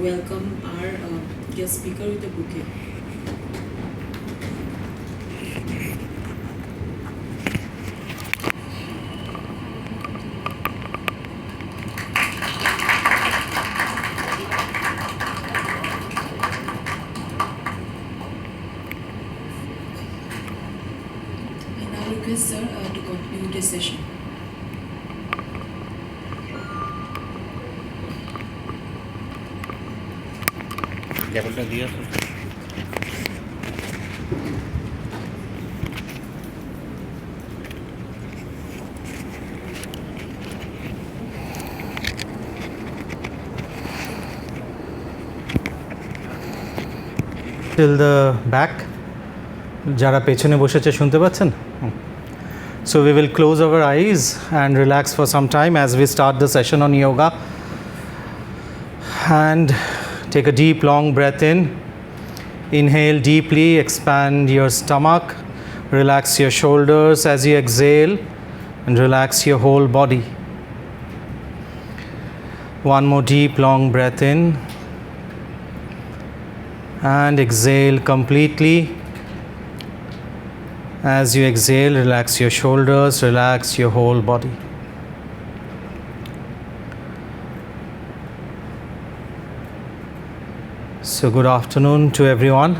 welcome our guest speaker with a bouquet. I now request sir to continue this session. লেখাটা দিয়ে till the back যারা পেছনে বসেছে শুনতে পাচ্ছেন so we will close our eyes and relax for some time as we start the session on yoga and take a deep long breath in. Inhale deeply, expand your stomach, relax your shoulders as you exhale and relax your whole body. One more deep long breath in and exhale completely. As you exhale, relax your shoulders, relax your whole body. So good afternoon to everyone.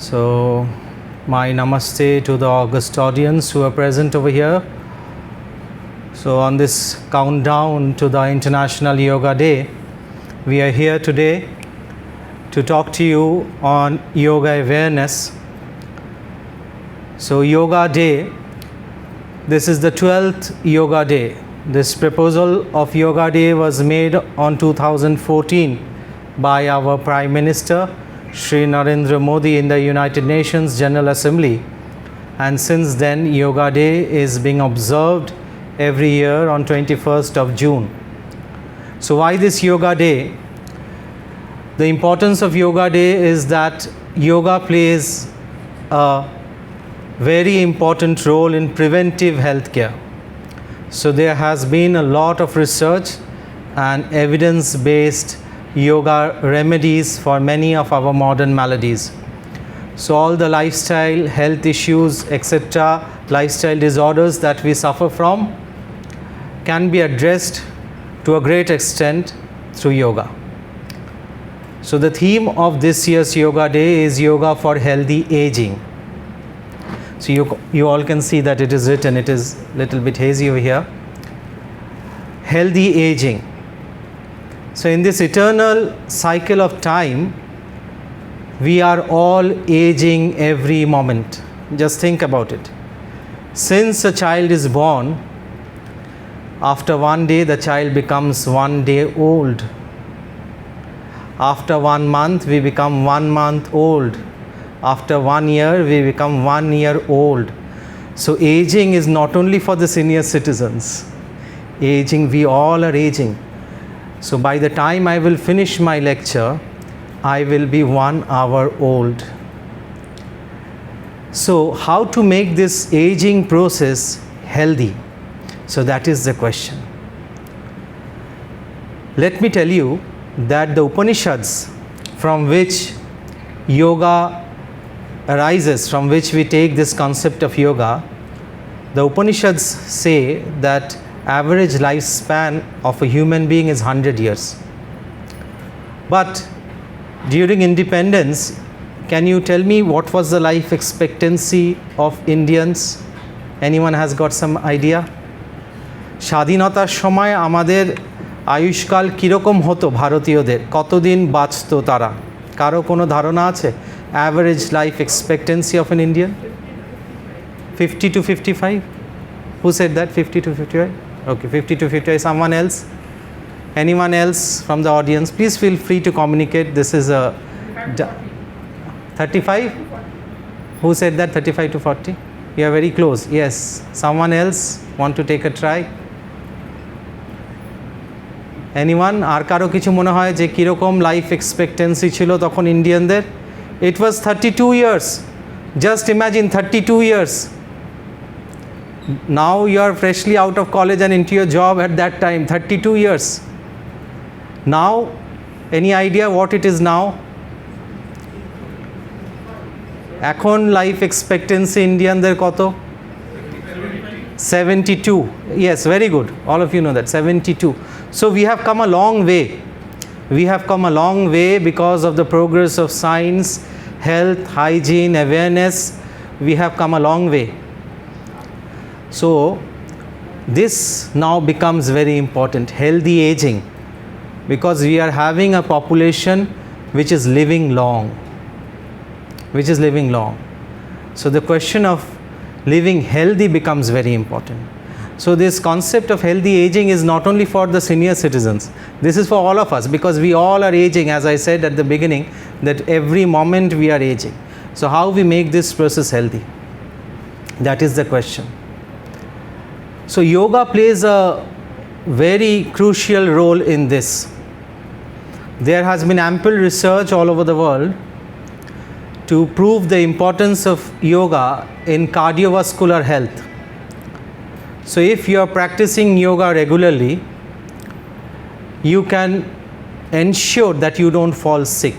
So my namaste to the august audience who are present over here. So on this countdown to the International Yoga Day, we are here today to talk to you on yoga awareness. So Yoga Day, this is the 12th Yoga Day. This proposal of Yoga Day was made on 2014 by our Prime Minister Shri Narendra Modi in the United Nations General Assembly, and since then Yoga Day is being observed every year on 21st of June. So why this Yoga Day? The importance of Yoga Day is that yoga plays a very important role in preventive healthcare. So there has been a lot of research and evidence-based yoga remedies for many of our modern maladies. So all the lifestyle health issues, etc., lifestyle disorders that we suffer from can be addressed to a great extent through yoga. So the theme of this year's Yoga Day is Yoga for Healthy Aging. So you all can see that it is written, it is a little bit hazy over here. Healthy aging. So in this eternal cycle of time, we are all aging every moment. Just think about it. Since a child is born, after one day the child becomes 1 day old. After 1 month we become 1 month old. After 1 year we become 1 year old. So aging is not only for the senior citizens. Aging, we all are aging. So by the time I will finish my lecture, I will be 1 hour old. So how to make this aging process healthy? So that is the question. Let me tell you that the Upanishads, from which yoga arises, from which we take this concept of yoga, the Upanishads say that average lifespan of a human being is 100 years. But during independence, can you tell me what was the life expectancy of Indians? Anyone has got some idea? স্বাধীনতার সময় আমাদের আয়ুষ্কাল কীরকম হতো ভারতীয়দের, কতদিন বাঁচতো তারা? কারো কোনো ধারণা আছে? Average life expectancy of an Indian? 50 to 55? Who said that? 50 to 55? Okay, 50 to 55. Someone else? Anyone else from the audience? Please feel free to communicate. This is a 35? Who said that? 35 to 40? You are very close. Yes. Someone else want to take a try? Anyone? আর কারো কিছু মনে হয় যে কীরকম life expectancy ছিল তখন ইন্ডিয়ানদের? It was 32 years. Just imagine 32 years. Now you are freshly out of college and into your job at that time, 32 years. Now Any idea what it is now? এখন life expectancy ইন্ডিয়ানদের কত? 72. Yes, very good. All of you know that. 72. So we have come a long way. We have come a long way because of the progress of science, health, hygiene, awareness. We have come a long way. So this now becomes very important, healthy aging, because we are having a population which is living long. So the question of living healthy becomes very important. So this concept of healthy aging is not only for the senior citizens, this is for all of us, because we all are aging, as I said at the beginning, that every moment we are aging. So how we make this process healthy? That is the question. So yoga plays a very crucial role in this. There has been ample research all over the world to prove the importance of yoga in cardiovascular health. So if you are practicing yoga regularly, you can ensure that you don't fall sick.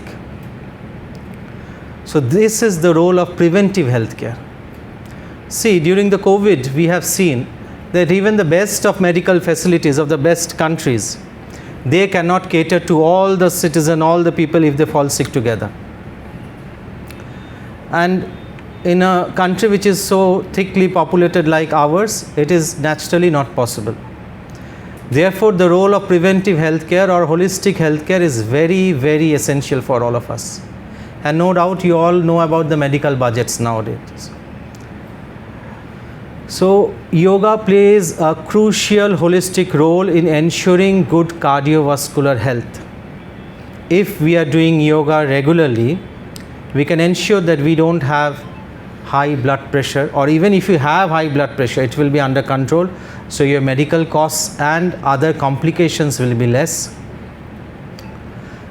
So this is the role of preventive healthcare. See, during the COVID, we have seen that even the best of medical facilities of the best countries, they cannot cater to all the citizens, all the people if they fall sick together. And in a country which is so thickly populated like ours, it is naturally not possible. Therefore, the role of preventive healthcare or holistic healthcare is very, very essential for all of us. And no doubt you all know about the medical budgets nowadays. So, yoga plays a crucial holistic role in ensuring good cardiovascular health. If we are doing yoga regularly, we can ensure that we don't have high blood pressure, or even if you have high blood pressure, it will be under control. So your medical costs and other complications will be less.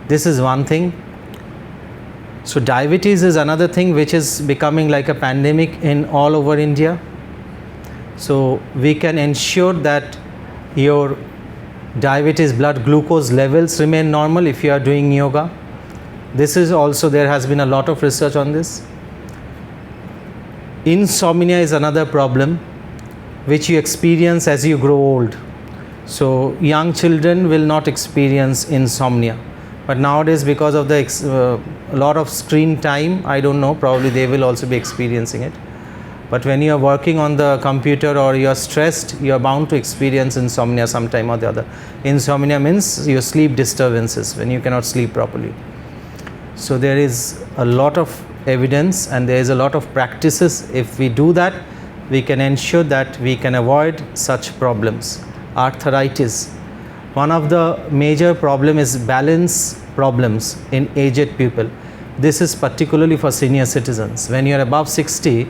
This is one thing. So diabetes is another thing which is becoming like a pandemic in all over India. So we can ensure that your diabetes blood glucose levels remain normal if you are doing yoga. This is also, there has been a lot of research on this. Insomnia is another problem which you experience as you grow old. So young children will not experience insomnia, but nowadays because of the a lot of screen time, I don't know, probably they will also be experiencing it. But when you are working on the computer or you are stressed, you are bound to experience insomnia sometime or the other. Insomnia means your sleep disturbances, when you cannot sleep properly. So there is a lot of evidence and there is a lot of practices. If we do that, we can ensure that we can avoid such problems. Arthritis. One of the major problem is balance problems in aged people. This is particularly for senior citizens. When you are above 60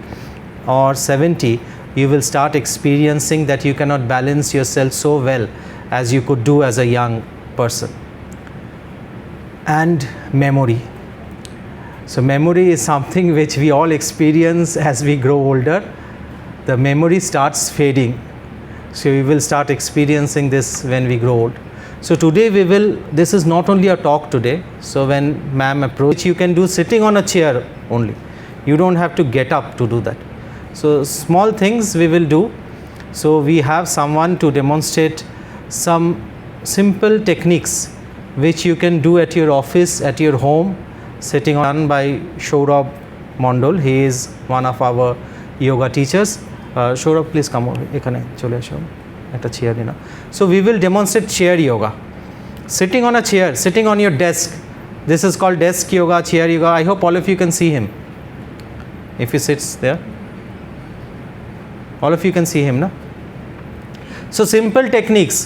or 70, you will start experiencing that you cannot balance yourself so well as you could do as a young person. And memory. So memory is something which we all experience as we grow older. The memory starts fading. So we will start experiencing this when we grow old. So today this is not only a talk today. So when ma'am approach, you can do sitting on a chair only. You don't have to get up to do that. So small things we will do. So we have someone to demonstrate some simple techniques which you can do at your office, at your home, sitting on, by Saurabh Mondal. He is one of our yoga teachers. Saurabh, please come over. এখানে চলে আসো, একটা chair নিন। So we will demonstrate chair yoga. Sitting on a chair, sitting on your desk. This is called desk yoga, chair yoga. I hope all of you can see him. If he sits there, all of you can see him, na? So simple techniques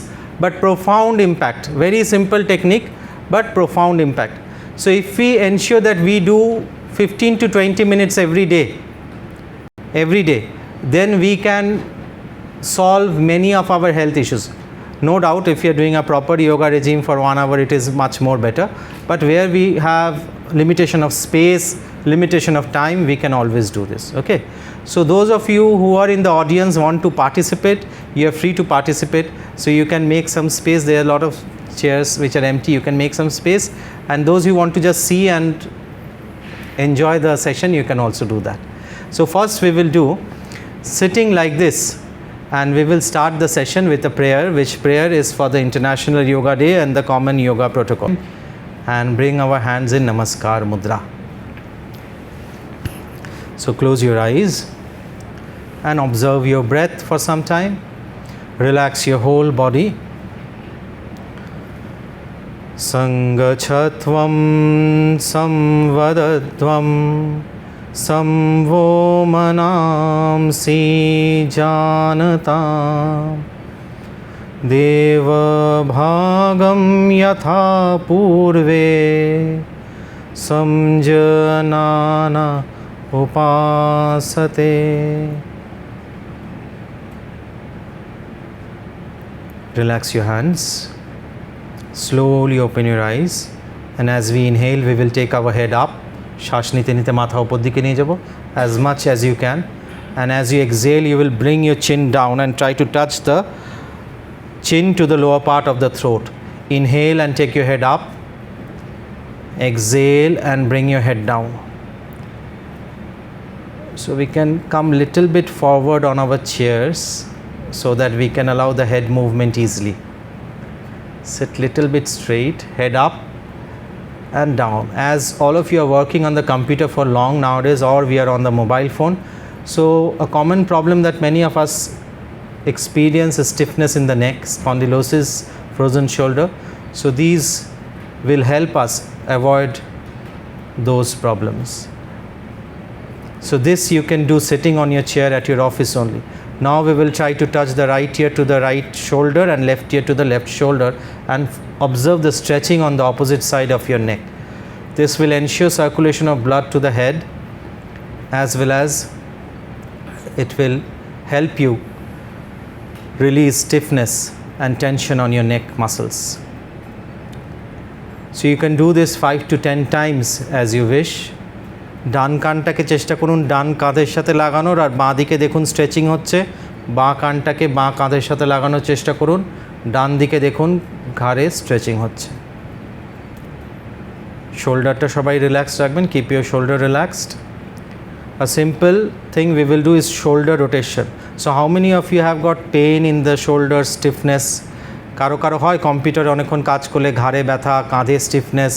but profound impact. Very simple technique but profound impact. So if we ensure that we do 15 to 20 minutes every day, then we can solve many of our health issues. No doubt if you are doing a proper yoga regime for 1 hour, it is much more better. But where we have limitation of space, limitation of time, we can always do this. Okay. So those of you who are in the audience want to participate, you are free to participate. So you can make some space. There are a lot of chairs which are empty, you can make some space, and those who want to just see and enjoy the session, you can also do that. So first we will do sitting like this, and we will start the session with a prayer, which prayer is for the International Yoga Day and the common yoga protocol. And bring our hands in Namaskar Mudra. So close your eyes and observe your breath for some time. Relax your whole body. Sangachatvam samvadadvam samvo manamsi janatam deva bhagam yatha purve samjanana upasate. Relax your hands. Slowly open your eyes, and as we inhale, we will take our head up. শ্বাস নিতে নিতে মাথা উপর দিকে নিয়ে যাব as much as you can, and as you exhale, you will bring your chin down and try to touch the chin to the lower part of the throat. Inhale and take your head up. Exhale and bring your head down. So we can come little bit forward on our chairs so that we can allow the head movement easily. Sit little bit straight, head up and down. As all of you are working on the computer for long nowadays, or we are on the mobile phone, so a common problem that many of us experience is stiffness in the neck, spondylosis, frozen shoulder. So these will help us avoid those problems. So this you can do sitting on your chair at your office only. Now we will try to touch the right ear to the right shoulder and left ear to the left shoulder, and observe the stretching on the opposite side of your neck. This will ensure circulation of blood to the head, as well as it will help you release stiffness and tension on your neck muscles. So you can do this 5 to 10 times as you wish. ডান কানটাকে চেষ্টা করুন ডান কাঁধের সাথে লাগানোর, আর বাঁ দিকে দেখুন stretching হচ্ছে। বাঁ কানটাকে বাঁ কাঁধের সাথে লাগানোর চেষ্টা করুন, ডান দিকে দেখুন ঘাড়ে স্ট্রেচিং হচ্ছে। শোল্ডারটা সবাই রিল্যাক্সড রাখবেন, keep your shoulder relaxed. A simple thing we will do is shoulder rotation. So how many of you have got pain in the shoulder, stiffness? কারো কারো হয় কম্পিউটারে অনেকক্ষণ কাজ করলে ঘাড়ে ব্যথা, কাঁধে স্টিফনেস,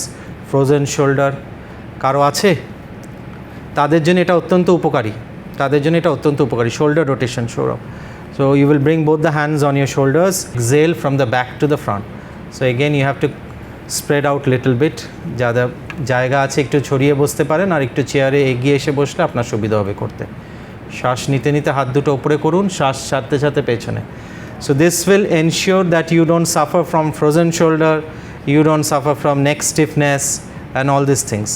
ফ্রোজেন শোল্ডার, কারো আছে? তাদের জন্য এটা অত্যন্ত উপকারী, shoulder rotation Sourav. So you will bring both the hands on your shoulders, exhale from the back to the front. So again you have to spread out little bit, যারা জায়গা আছে একটু ছড়িয়ে বসতে পারেন, আর একটু চেয়ারে এগিয়ে এসে বসলে আপনার সুবিধা হবে করতে। শ্বাস নিতে নিতে হাত দুটো উপরে করুন, শ্বাস ছাড়তে ছাড়তে পেছনে। So this will ensure that you don't suffer from frozen shoulder, you don't suffer from neck stiffness and all these things.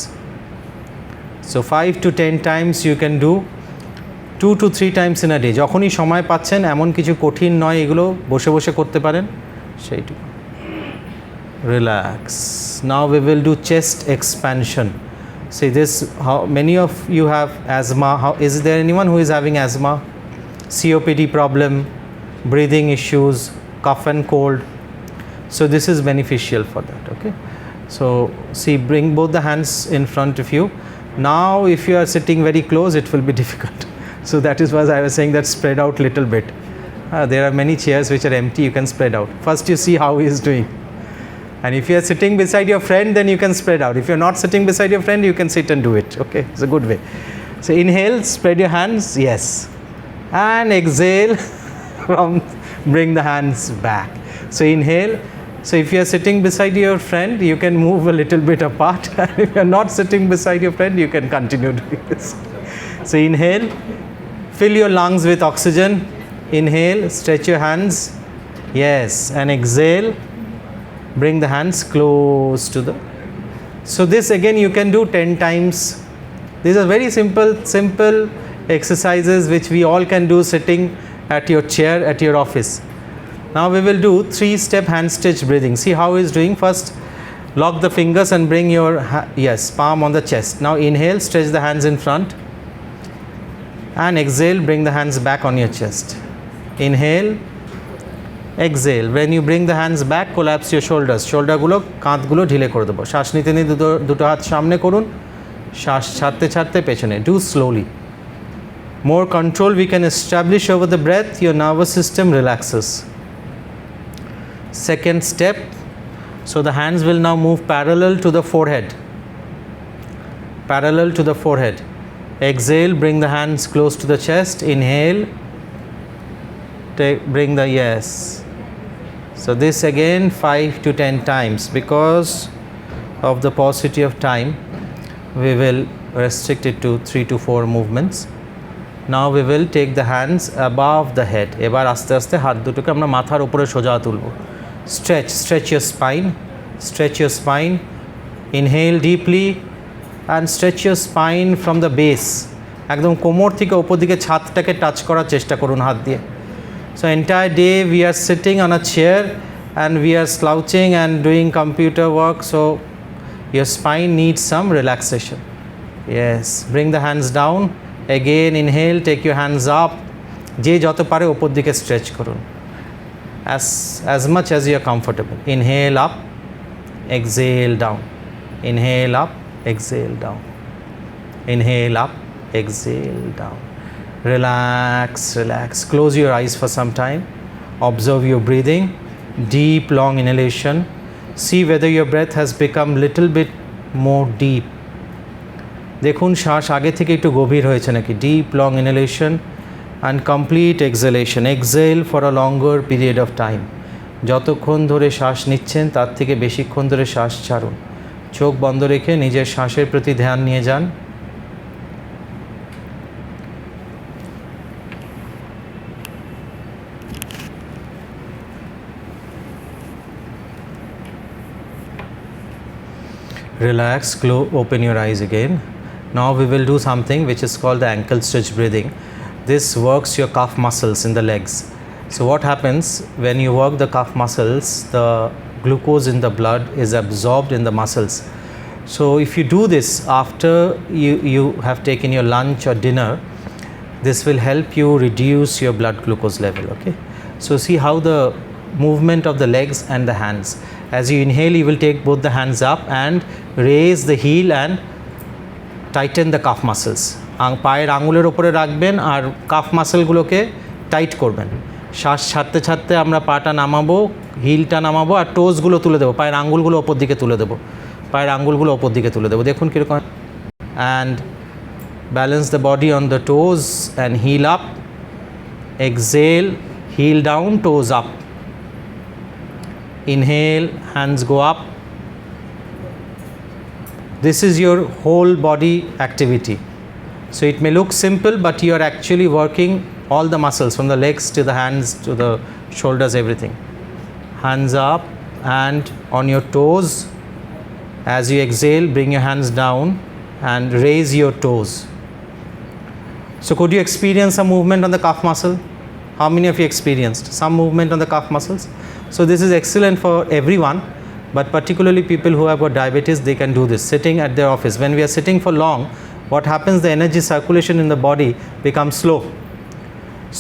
So 5 to 10 times you can do, 2 to 3 times in a day. যখনই সময় পাচ্ছেন, এমন কিছু কঠিন নয়, এগুলো বসে বসে করতে পারেন সেইটুকু। Relax. Now we will do chest expansion. See this, how many of you have asthma? Is there anyone who is having asthma, COPD problem, breathing issues, cough and cold? So this is beneficial for that, okay? So see, bring both the hands in front of you. Now if you are sitting very close, it will be difficult. So that is why I was saying that spread out little bit. There are many chairs which are empty, you can spread out. First you see how he is doing. And if you are sitting beside your friend, then you can spread out. If you are not sitting beside your friend, you can sit and do it, okay? It's a good way. So inhale, spread your hands, yes. And exhale, bring the hands back. So inhale. So if you are sitting beside your friend, you can move a little bit apart. And if you are not sitting beside your friend, you can continue doing this. So inhale, fill your lungs with oxygen. Inhale, stretch your hands. Yes, and exhale, bring the hands close to the. So this again you can do 10 times. These are very simple exercises which we all can do sitting at your chair at your office. Now we will do 3-step hand stretch breathing. See how he is doing. First, lock the fingers and bring your palm on the chest. Now inhale, stretch the hands in front, and exhale, bring the hands back on your chest. Inhale, exhale. When you bring the hands back, collapse your shoulders. শোল্ডারগুলো কাঁধগুলো ঢিলে করে দেবো। শ্বাস নিতে নিতে দুটো হাত সামনে করুন, শ্বাস ছাড়তে ছাড়তে পেছনে। Do slowly. More control we can establish over the breath, your nervous system relaxes. Second step, so the hands will now move parallel to the forehead. Parallel to the forehead. Exhale, bring the hands close to the chest. Inhale, bring the yes. So this again 5 to 10 times. Because of the paucity of time, we will restrict it to 3 to 4 movements. Now we will take the hands above the head. এবার আস্তে আস্তে হাত দুটোকে আমরা মাথার উপরে সোজা তুলব। Stretch your spine. Stretch your spine. Inhale deeply and stretch your spine from the base. একদম কোমর থেকে উপর দিকে ছাদটাকে টাচ করার চেষ্টা করুন হাত দিয়ে। So entire day we are sitting on a chair and we are slouching and doing computer work, so your spine needs some relaxation. Yes, bring the hands down. Again inhale, take your hands up. যে যত পারে উপর দিকে stretch করুন। As much as you are comfortable. Inhale up, exhale down. Inhale up, exhale down. Inhale up, exhale down. Relax, relax. Close your eyes for some time. Observe your breathing. Deep, long inhalation. See whether your breath has become little bit more deep. দেখুন শ্বাস আগে থেকে একটু গভীর হয়েছে নাকি। Deep, long inhalation and complete exhalation. Exhale for a longer period of time. যতক্ষণ ধরে শ্বাস নিচ্ছেন তার থেকে বেশিক্ষণ ধরে শ্বাস ছাড়ুন। চোখ বন্ধ রেখে নিজের শ্বাসের প্রতি ধ্যান নিয়ে যান। Relax, open your eyes again. Now we will do something which is called the ankle stretch breathing. This works your calf muscles in the legs. So what happens when you work the calf muscles, the glucose in the blood is absorbed in the muscles. So if you do this after you have taken your lunch or dinner, this will help you reduce your blood glucose level. Okay, so see how the movement of the legs and the hands. As you inhale, you will take both the hands up and raise the heel and tighten the calf muscles. পায়ের আঙুলের উপরে রাখবেন আর calf মাসেলগুলোকে tight করবেন। শ্বাস ছাড়তে ছাড়তে আমরা পাটা নামাবো, হিলটা নামাবো আর টোজগুলো তুলে দেবো, পায়ের আঙুলগুলো ওপর দিকে তুলে দেবো, পায়ের আঙুলগুলো ওপর দিকে তুলে দেবো। দেখুন কীরকম। And balance the body on the toes and heel up. Exhale, heel down, toes up. Inhale, hands go up. This is your whole body activity. So it may look simple, but you are actually working all the muscles from the legs to the hands to the shoulders, everything. Hands up and on your toes. As you exhale, bring your hands down and raise your toes. So could you experience some movement on the calf muscle? How many of you experienced some movement on the calf muscles? So this is excellent for everyone, but particularly people who have got diabetes, they can do this sitting at their office. When we are sitting for long, what happens, the energy circulation in the body becomes slow.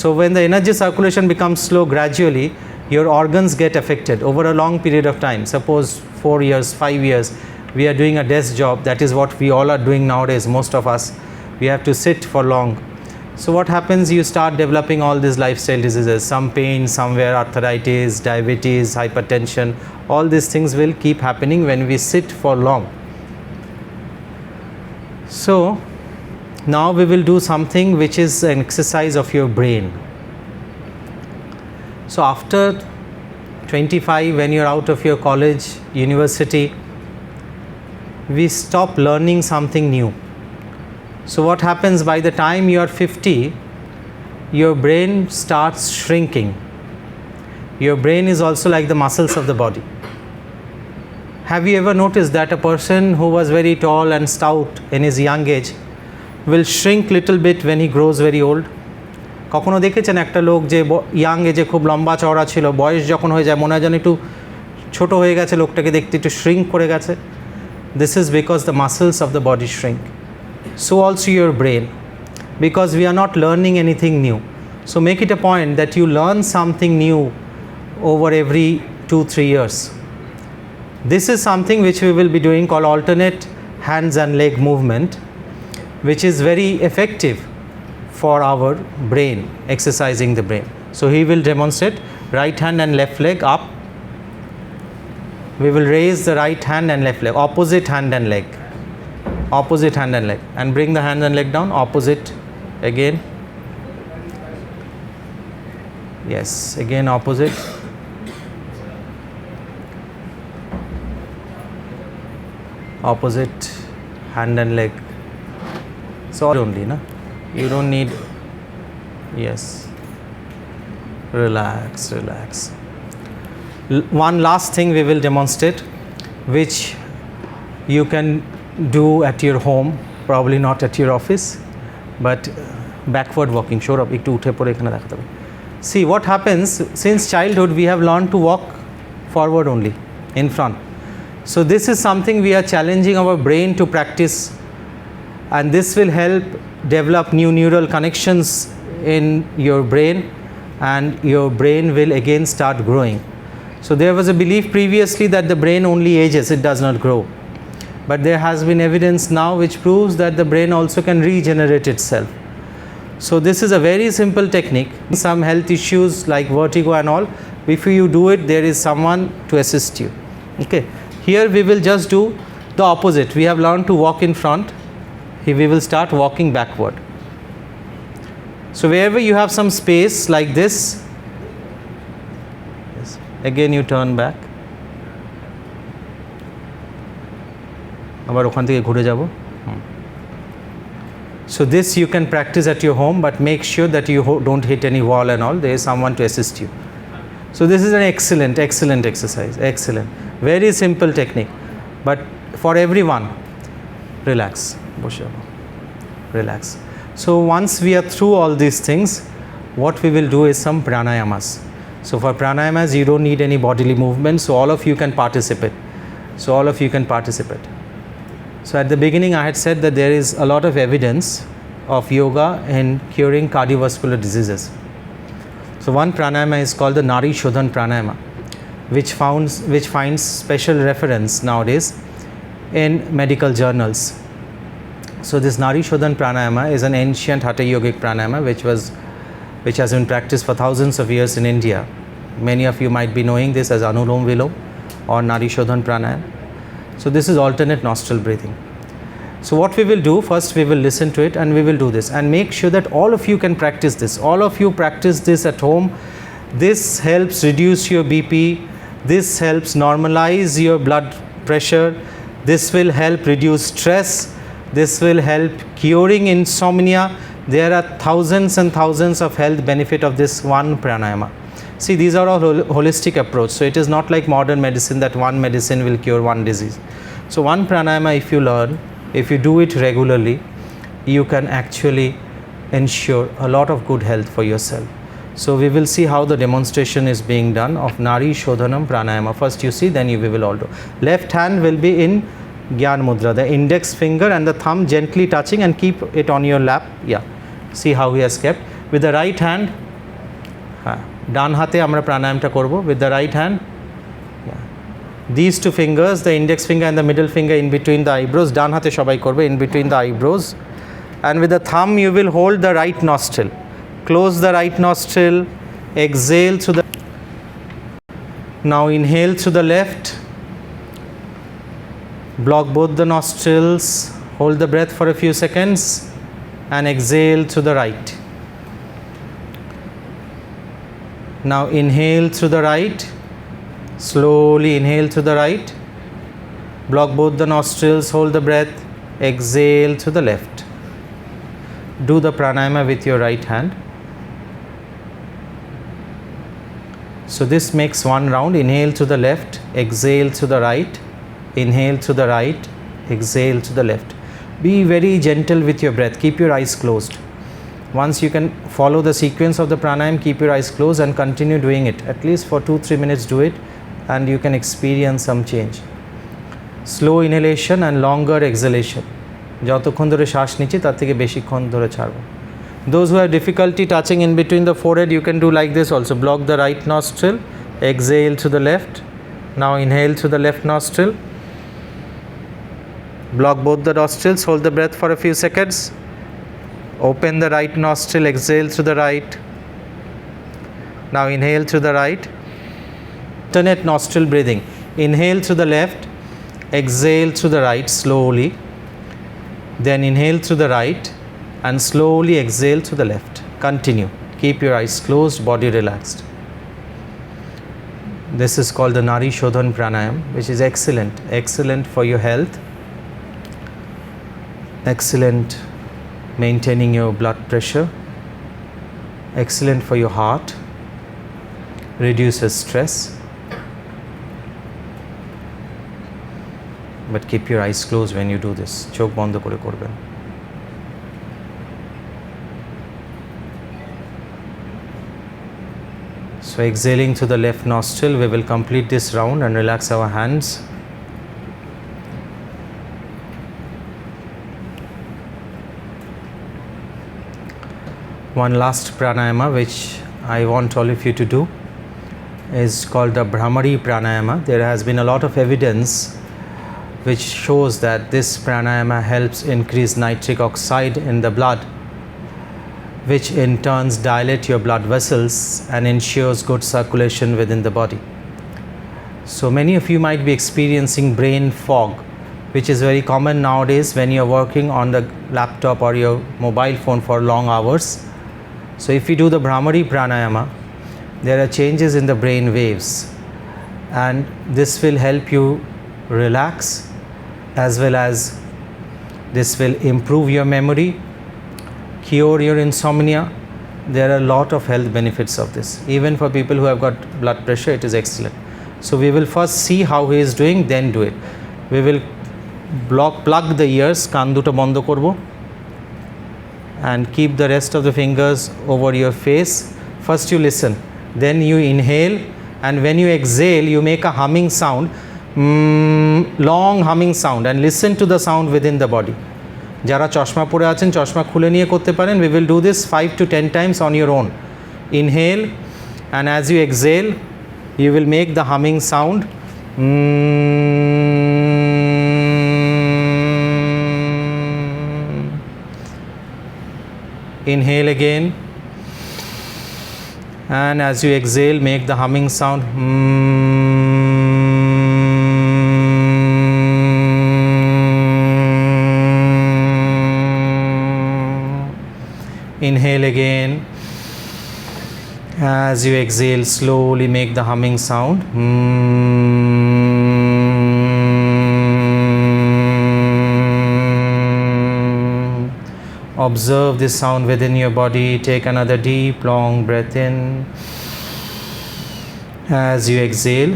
So when the energy circulation becomes slow gradually, your organs get affected over a long period of time. Suppose 4 years, 5 years, we are doing a desk job. That is what we all are doing nowadays, most of us. We have to sit for long. So what happens, you start developing all these lifestyle diseases, some pain, somewhere arthritis, diabetes, hypertension. All these things will keep happening when we sit for long. So now we will do something which is an exercise of your brain. So after 25, when you're out of your college, university, we stop learning something new. So what happens, by the time you are 50, your brain starts shrinking. Your brain is also like the muscles of the body. Have you ever noticed that a person who was very tall and stout in his young age will shrink little bit when he grows very old? কখনো দেখেছেন একটা লোক যে young এজে খুব লম্বা চওড়া ছিল, বয়স যখন হয়ে যায় মনে হয় যেন একটু ছোট হয়ে গেছে, লোকটাকে দেখতে একটু shrink করে গেছে? This is because the muscles of the body shrink. So also your brain, because we are not learning anything new. So make it a point that you learn something new over every 2-3 years. This is something which we will be doing called alternate hands and leg movement, which is very effective for our brain, exercising the brain. So he will demonstrate right hand and left leg up. We will raise the right hand and left leg, opposite hand and leg, opposite hand and leg, and bring the hand and leg down, opposite again. Yes, again opposite. Opposite hand and leg. So only, na? You don't need. Yes. Relax, relax. One last thing we will demonstrate, which you can do at your home, probably not at your office, but backward walking. Sure, ekটু উঠে পড়ে এখানে দেখাতে হবে. See what happens, since childhood we have learned to walk forward only, in front. So this is something we are challenging our brain to practice, and this will help develop new neural connections in your brain, and your brain will again start growing. So there was a belief previously that the brain only ages, it does not grow. But there has been evidence now which proves that the brain also can regenerate itself. So this is a very simple technique. Some health issues like vertigo and all, if you do it, there is someone to assist you. Okay. Here we will just do the opposite. We have learned to walk in front. Here we will start walking backward. So wherever you have some space like this, yes, again you turn back. আবার ওখান থেকে ঘুরে যাব. So this you can practice at your home, but make sure that you don't hit any wall and all. There is someone to assist you. So this is an excellent exercise. Excellent. Very simple technique, but for everyone. Relax. Relax. So once we are through all these things, what we will do is some pranayamas. So for pranayamas, you don't need any bodily movement, so all of you can participate. So at the beginning I had said that there is a lot of evidence of yoga in curing cardiovascular diseases. So one pranayama is called the Nari Shodhan pranayama, which finds special reference nowadays in medical journals. So this Nari Shodhan pranayama is an ancient hatha yogic pranayama which has been practiced for thousands of years in India. Many of you might be knowing this as Anulom Vilom or Nari Shodhan pranayama. So this is alternate nostril breathing. So what we will do, first we will listen to it and we will do this, and make sure that all of you can practice this. All of you practice this at home. This helps reduce your BP. This helps normalize your blood pressure. This will help reduce stress. This will help curing insomnia. There are thousands and thousands of health benefit of this one pranayama. See, these are all holistic approach. So it is not like modern medicine that one medicine will cure one disease. So one pranayama, if you learn, if you do it regularly, you can actually ensure a lot of good health for yourself. So we will see how the demonstration is being done of Nari Shodhanam pranayama. First you see, then we will all do. Left hand will be in Gyan Mudra, the index finger and the thumb gently touching, and keep it on your lap. Yeah, see how he has kept. With the right hand, ডান হাতে আমরা প্রাণায়ামটা করব. With the right hand, these two fingers, the index finger and the middle finger in between the eyebrows, ডান হাতে সবাই করবে, in between the eyebrows, and with the thumb you will hold the right nostril. Close the right nostril, exhale through the, now inhale through the left, block both the nostrils, hold the breath for a few seconds, and exhale through the right. Now inhale through the right, slowly inhale through the right, block both the nostrils, hold the breath, exhale through the left. Do the pranayama with your right hand. So this makes one round. Inhale to the left, exhale to the right, inhale to the right, exhale to the left. Be very gentle with your breath. Keep your eyes closed. Once you can follow the sequence of the pranayama, keep your eyes closed and continue doing it. At least for 2-3 minutes do it, and you can experience some change. Slow inhalation and longer exhalation. যতক্ষণ ধরে শ্বাস নিচ্ছি তার থেকে বেশিক্ষণ ধরে ছাড়ব. Those who have difficulty touching in between the forehead, you can do like this also. Block the right nostril, exhale to the left. Now inhale to the left nostril. Block both the nostrils, hold the breath for a few seconds. Open the right nostril, exhale to the right. Now inhale to the right. Alternate nostril breathing. Inhale to the left, exhale to the right slowly. Then inhale to the right and slowly exhale to the left. Continue. Keep your eyes closed, body relaxed. This is called the Nari Shodhan Pranayam, which is excellent for your health. Excellent maintaining your blood pressure. Excellent for your heart. Reduces stress. But keep your eyes closed when you do this. চোখ বন্ধ করে করবেন. So exhaling to the left nostril, we will complete this round and relax our hands. One last pranayama which I want all of you to do is called the Bhramari Pranayama. There has been a lot of evidence which shows that this pranayama helps increase nitric oxide in the blood, which in turns dilate your blood vessels and ensures good circulation within the body. So many of you might be experiencing brain fog, which is very common nowadays when you're working on the laptop or your mobile phone for long hours. So if you do the Bhramari Pranayama, there are changes in the brain waves, and this will help you relax, as well as this will improve your memory, cure your insomnia. There are a lot of health benefits of this. Even for people who have got blood pressure, it is excellent. So we will first see how he is doing, then do it. We will plug the ears, কান দুটো বন্ধ করব, and keep the rest of the fingers over your face. First you listen, then you inhale, and when you exhale you make a humming sound, long humming sound, and listen to the sound within the body. যারা চশমা পরে আছেন চশমা খুলে নিয়ে করতে পারেন. We will do this 5 to 10 times on your own. Inhale, and as you exhale you will make the humming sound. Inhale again, and as you exhale make the humming sound. Inhale again, as you exhale slowly make the humming sound. Observe this sound within your body. Take another deep long breath in. As you exhale,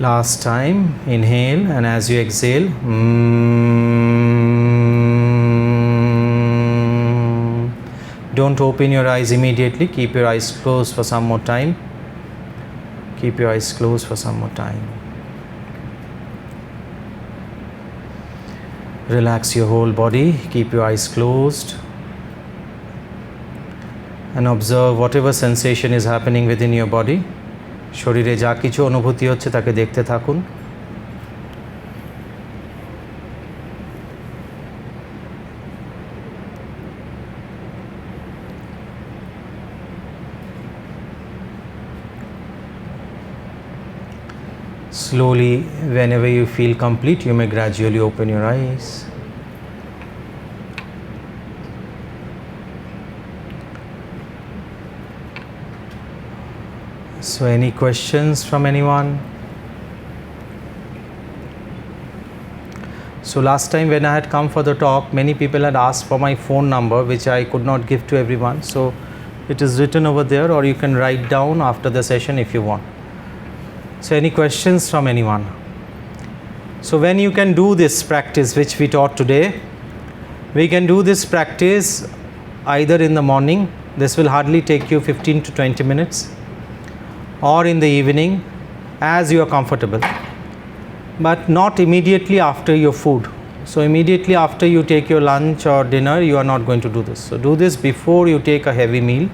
last time. Inhale, and as you exhale, don't open your eyes immediately. Keep your eyes closed for some more time. Keep your eyes closed for some more time. Relax your whole body. Keep your eyes closed and observe whatever sensation is happening within your body. শরীরে যা কিছু অনুভূতি হচ্ছে তাকে দেখতে থাকুন. Slowly, whenever you feel complete, you may gradually open your eyes. So any questions from anyone? So last time when I had come for the talk, many people had asked for my phone number, which I could not give to everyone. So it is written over there, or you can write down after the session if you want. So any questions from anyone? So when you can do this practice which we taught today, we can do this practice either in the morning, this will hardly take you 15 to 20 minutes, or in the evening as you are comfortable. but not immediately after your food. So immediately after you take your lunch or dinner, you are not going to do this. So do this before you take a heavy meal,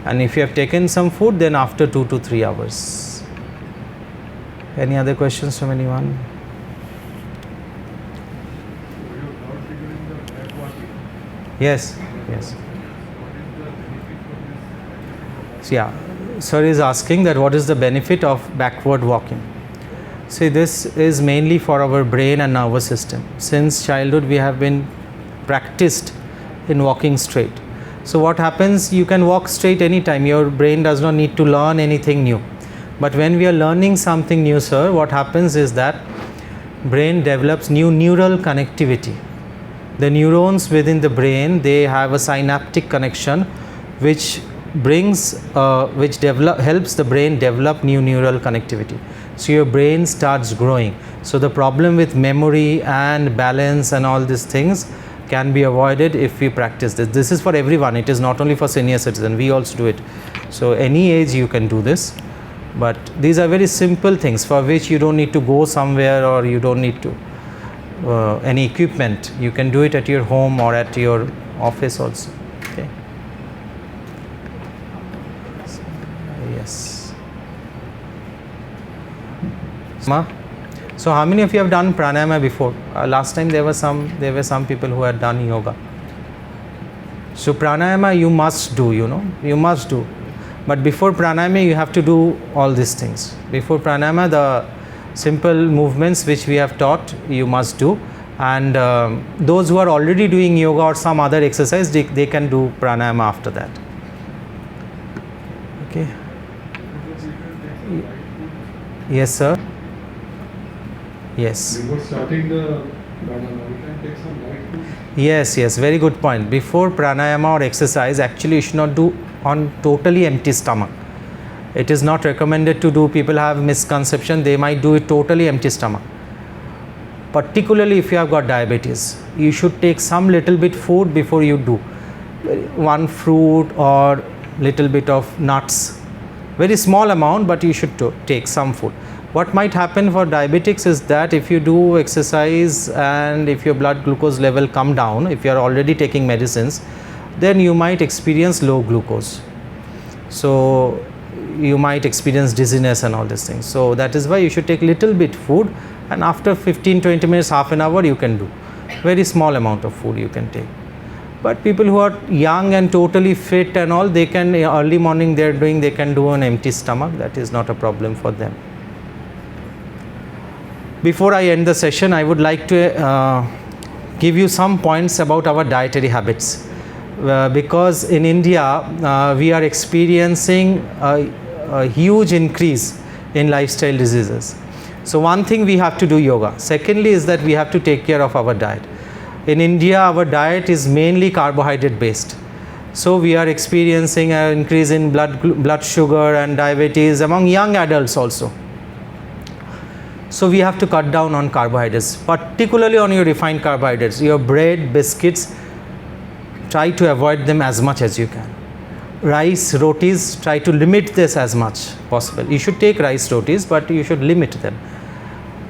and if you have taken some food, then after 2 to 3 hours. Any other questions from anyone? Yes, yes. So yeah, sir is asking that what is the benefit of backward walking. See, this is mainly for our brain and nervous system. Since childhood we have been practiced in walking straight. So what happens, you can walk straight anytime, your brain does not need to learn anything new. But when we are learning something new, sir, what happens is that brain develops new neural connectivity. The neurons within the brain, they have a synaptic connection which helps the brain develop new neural connectivity. So your brain starts growing. So the problem with memory and balance and all these things can be avoided if we practice this. This is for everyone. It is not only for senior citizens. We also do it. So any age you can do this. But these are very simple things for which you don't need to go somewhere, or you don't need to any equipment. You can do it at your home or at your office also. Okay. Yes. So how many of you have done pranayama before? Last time there were some people who had done yoga. So pranayama you must do, you must do. But before pranayama you have to do all these things. Before pranayama, the simple movements which we have taught you must do, and those who are already doing yoga or some other exercise, they can do pranayama after that. Okay. Yes, sir. Yes. Before starting the pranayama, we can take some light food. Yes, very good point. Before pranayama or exercise, actually you should not do on totally empty stomach. It is not recommended to do. People have misconception, they might do it totally empty stomach. Particularly if you have got diabetes, you should take some little bit food before you do. One fruit or little bit of nuts. Very small amount, but you should take some food. What might happen for diabetics is that if you do exercise and if your blood glucose level come down, if you are already taking medicines, then you might experience low glucose. So you might experience dizziness and all these things. So that is why you should take little bit food, and after 15-20 minutes, half an hour, you can do. Very small amount of food you can take. But people who are young and totally fit and all, they can, early morning they can do on empty stomach. That is not a problem for them. Before I end the session, I would like to give you some points about our dietary habits. Because in India, we are experiencing a huge increase in lifestyle diseases. So one thing, we have to do yoga. Secondly is that we have to take care of our diet. In India, our diet is mainly carbohydrate based. So we are experiencing an increase in blood sugar and diabetes among young adults also. So we have to cut down on carbohydrates, particularly on your refined carbohydrates, your bread, biscuits. Try to avoid them as much as you can. Rice, rotis, try to limit this as much possible. You should take rice, rotis, but you should limit them.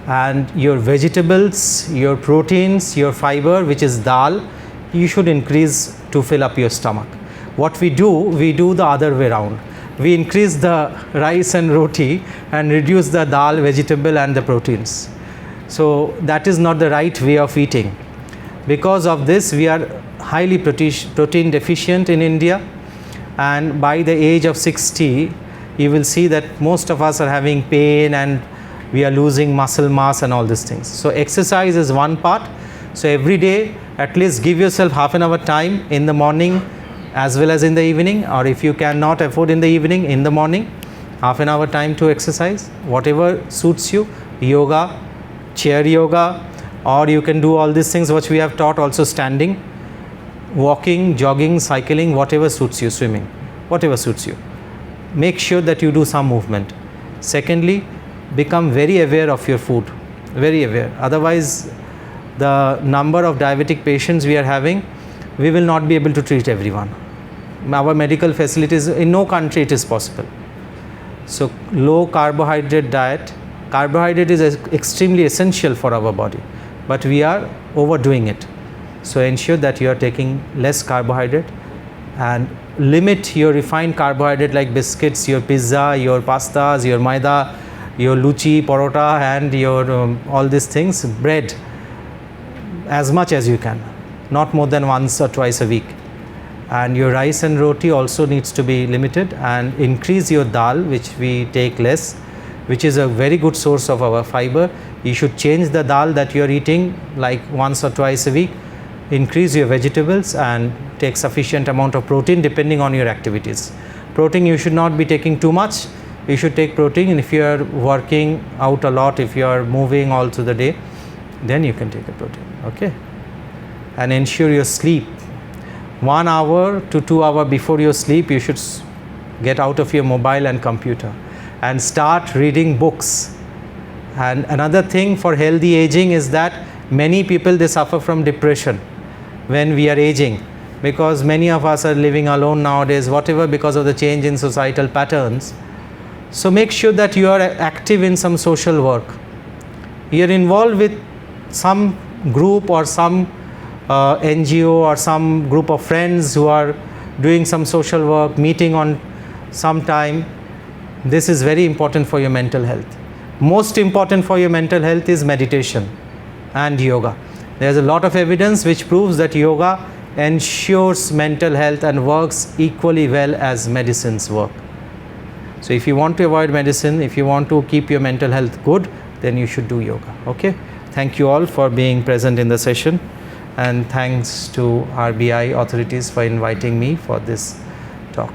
And your vegetables, your proteins, your fiber, which is dal, you should increase to fill up your stomach. What we do the other way around. We increase the rice and roti and reduce the dal, vegetable and the proteins. So that is not the right way of eating. Because of this, we are highly protein deficient in India, and by the age of 60, you will see that most of us are having pain and we are losing muscle mass and all these things. So exercise is one part. So every day, at least give yourself half an hour time in the morning as well as in the evening, or if you cannot afford in the evening, in the morning, half an hour time to exercise, whatever suits you. Yoga, chair yoga, or you can do all these things which we have taught, also standing, walking, jogging, cycling, whatever suits you, swimming, whatever suits you. Make sure that you do some movement. Secondly, become very aware of your food, very aware. Otherwise, the number of diabetic patients we are having, we will not be able to treat everyone. Our medical facilities, in no country it is possible. So low carbohydrate diet, Carbohydrate is extremely essential for our body, but we are overdoing it. So ensure that you are taking less carbohydrate and limit your refined carbohydrate like biscuits, your pizza, your pastas, your maida, your luchi, parota, and your all these things, bread, as much as you can, not more than once or twice a week. And your rice and roti also needs to be limited, and increase your dal, which we take less, which is a very good source of our fiber. You should change the dal that you are eating like once or twice a week. Increase your vegetables and take sufficient amount of protein depending on your activities. Protein, you should not be taking too much. You should take protein, and if you are working out a lot, if you are moving all through the day, then you can take a protein. Okay. And ensure your sleep. 1 hour to 2 hours before your sleep, you should get out of your mobile and computer and start reading books. And another thing for healthy aging is that many people, they suffer from depression when we are aging, because many of us are living alone nowadays, whatever, because of the change in societal patterns. So make sure that you are active in some social work. You are involved with some group or some NGO or some group of friends who are doing some social work, meeting on some time. This is very important for your mental health. Most important for your mental health is meditation and yoga. There is a lot of evidence which proves that yoga ensures mental health and works equally well as medicines work. So if you want to avoid medicine, if you want to keep your mental health good, then you should do yoga. Okay. Thank you all for being present in the session, and thanks to RBI authorities for inviting me for this talk.